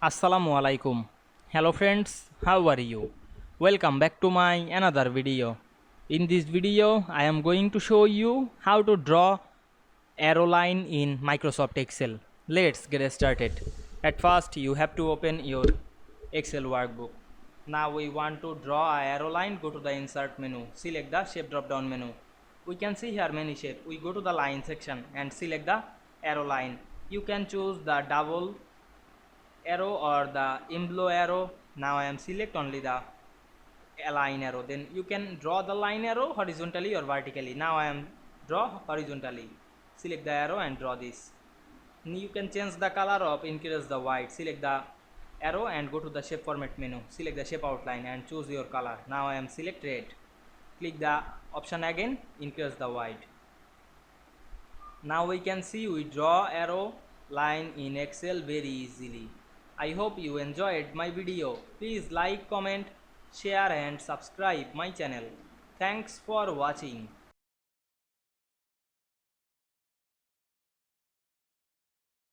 Assalamu Walaikum. Hello friends, how are you? Welcome back to my another video. In this video, I am going to show you how to draw arrow line in Microsoft Excel. Let's get started. At first, you have to open your Excel workbook. Now we want to draw a arrow line. Go to the insert menu. Select the shape drop down menu. We can see here many shapes. We go to the line section and select the arrow line. You can choose the double arrow or the in-blow arrow. Now I am select only the line arrow. Then you can draw the line arrow horizontally or vertically. Now I am draw horizontally. Select the arrow and draw this. You can change the color of increase the white. Select the arrow and go to the shape format menu. Select the shape outline and choose your color. Now I am select red. Click the option again, increase the white. Now we can see we draw arrow line in Excel very easily. I hope you enjoyed my video. Please like, comment, share and subscribe my channel. Thanks for watching.